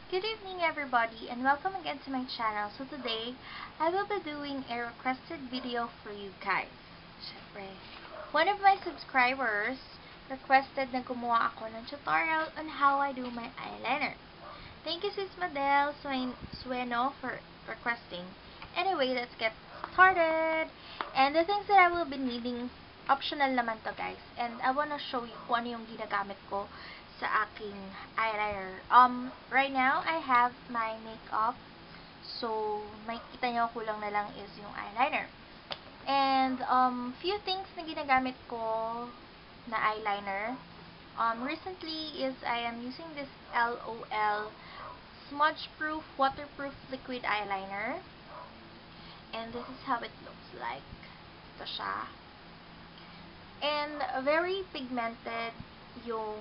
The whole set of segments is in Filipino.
Good evening everybody and welcome again to my channel. So today, I will be doing a requested video for you guys. Syempre, one of my subscribers requested na gumawa ako ng tutorial on how I do my eyeliner. Thank you Sis Madel Sueno for requesting. Anyway, let's get started. And the things that I will be needing, optional naman to guys. And I wanna show you kung ano yung ginagamit ko sa aking eyeliner. Right now, I have my makeup. So, makikita nyo kulang na lang is yung eyeliner. And, few things na ginagamit ko na eyeliner. Recently is I am using this LOL smudge-proof, waterproof liquid eyeliner. And this is how it looks like. Ito siya. And, very pigmented yung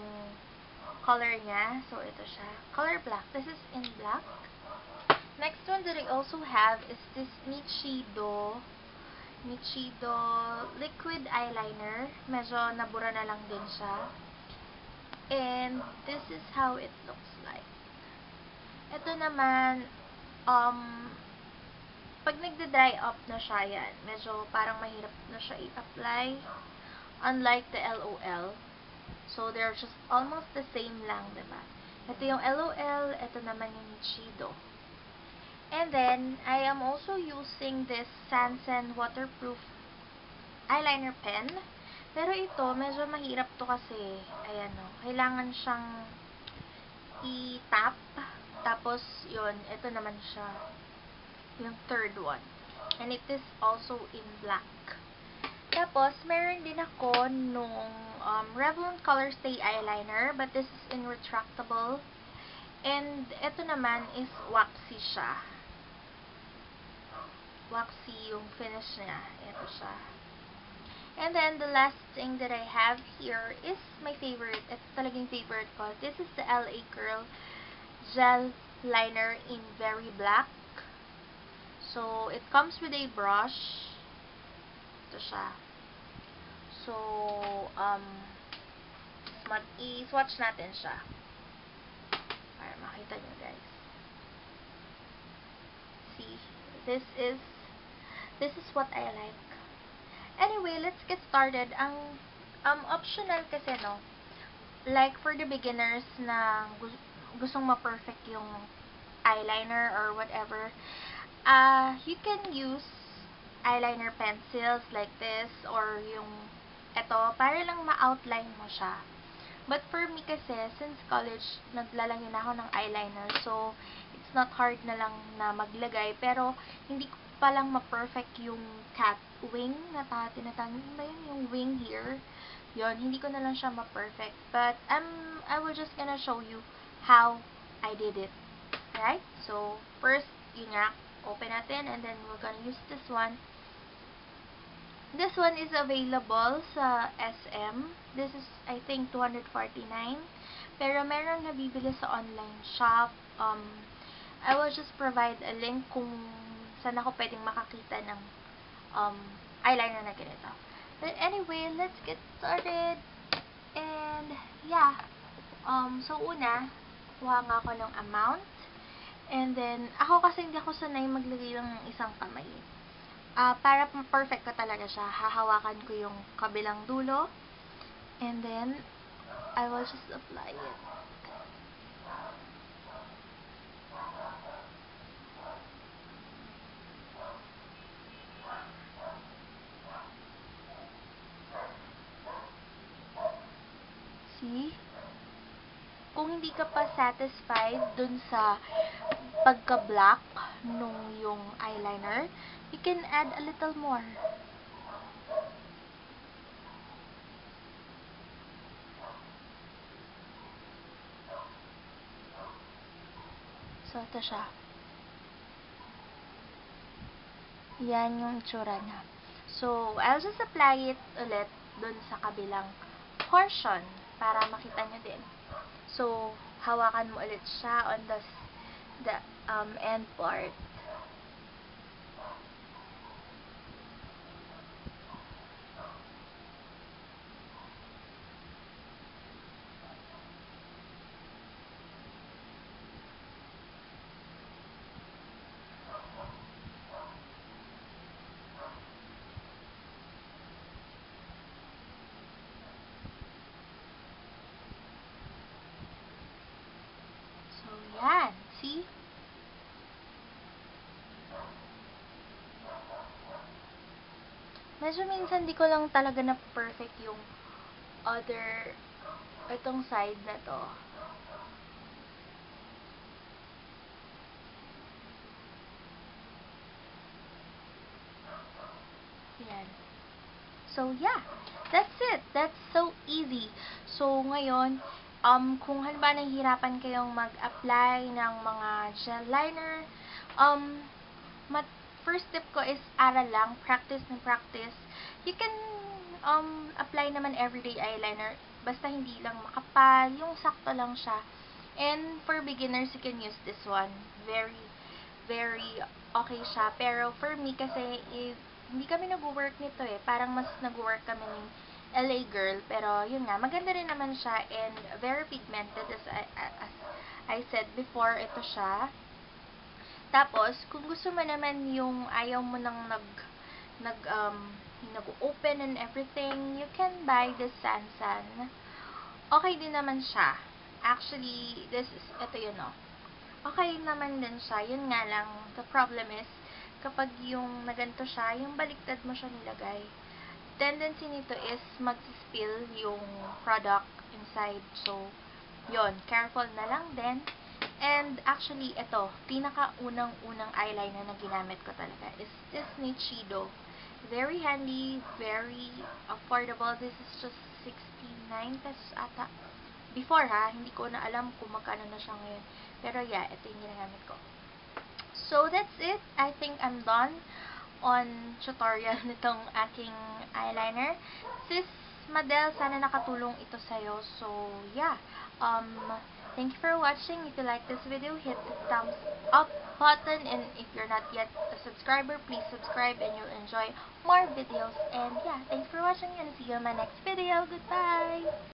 color niya. So, ito siya. Color black. This is in black. Next one that I also have is this Nichido liquid eyeliner. Medyo nabura na lang din siya. And this is how it looks like. Ito naman, pag nagda-dry up na siya yan, medyo parang mahirap na siya i-apply. Unlike the LOL. So, they're just almost the same lang, diba? Ito yung LOL, ito naman yung Nichido. And then, I am also using this Sansen waterproof eyeliner pen. Pero ito, medyo mahirap to kasi, ayan o, kailangan siyang i-tap. Tapos, yun, ito naman siya, yung third one. And it is also in black. Tapos, meron din ako nung Revlon Color Stay Eyeliner, but this is in retractable. And, ito naman is waxy siya. Waxy yung finish niya. Ito siya. And then, the last thing that I have here is my favorite. Ito talagang favorite ko. This is the LA Girl Gel Liner in very black. So, it comes with a brush. Ito siya. So, i-swatch natin siya. Para makita nyo guys. See, this is what I like. Anyway, let's get started. Ang optional kasi no, like for the beginners na gustong ma-perfect yung eyeliner or whatever, you can use eyeliner pencils like this or yung eto, para lang ma-outline mo siya. But for me kasi, since college, naglalagay na ako ng eyeliner. So, it's not hard na lang na maglagay. Pero, hindi ko pa lang ma-perfect yung cat wing na tinatawag ba yun? Yung wing here. Yun, hindi ko na lang siya ma-perfect. But, I will just gonna show you how I did it. Alright? So, first, yun nga, open natin. And then, we're gonna use this one. This one is available sa SM. This is, I think, 249. Pero meron nabibili sa online shop. I will just provide a link kung saan ako pwedeng makakita ng eyeliner na ganito. But anyway, let's get started. And, yeah. So, una, kuha nga ako ng amount. And then, ako kasi hindi ako sanay maglagay ng isang kamay. Para perfect ko talaga siya, hahawakan ko yung kabilang dulo. And then, I will just apply it. See? Kung hindi ka pa satisfied dun sa pagka-black nung yung eyeliner, you can add a little more. So, ito siya. Yan yung itsura niya. So, I'll just apply it ulit dun sa kabilang portion para makita nyo din. So, hawakan mo ulit siya on the end part. Yan. See? Medyo minsan di ko lang talaga na perfect yung itong side na to. Yan. So, yeah. That's it. That's so easy. So, ngayon, kung halimbawa nahihirapan kayong mag-apply ng mga gel liner, first tip ko is aral lang, practice na practice. You can apply naman everyday eyeliner, basta hindi lang makapal, yung sakto lang siya. And for beginners, you can use this one. Very, very okay siya. Pero for me kasi, hindi kami nag-work nito eh. Parang mas nag-work kami ni LA Girl. Pero yun nga, maganda rin naman siya and very pigmented as I said before, ito siya. Tapos, kung gusto mo naman yung ayaw mo nang nag-open and everything, you can buy this Sansan. Okay din naman siya. Actually, ito yun o. Okay naman din siya. Yun nga lang, the problem is, kapag yung naganto siya, yung baliktad mo siya nilagay, tendency nito is mag-spill yung product inside. So, yun, careful na lang din. And actually, ito, pinaka-unang eyeliner na ginamit ko talaga is this Nichido. Very handy, very affordable. This is just 69 pesos ata. Before ha, hindi ko na alam kung magkano na siya ngayon. Pero yeah, ito yung ginagamit ko. So, that's it. I think I'm done on tutorial nitong aking eyeliner. Sis Madel, sana nakatulong ito sa'yo. So, yeah. Thank you for watching. If you like this video, hit the thumbs up button. And if you're not yet a subscriber, please subscribe and you'll enjoy more videos. And yeah, thanks for watching and see you in my next video. Goodbye!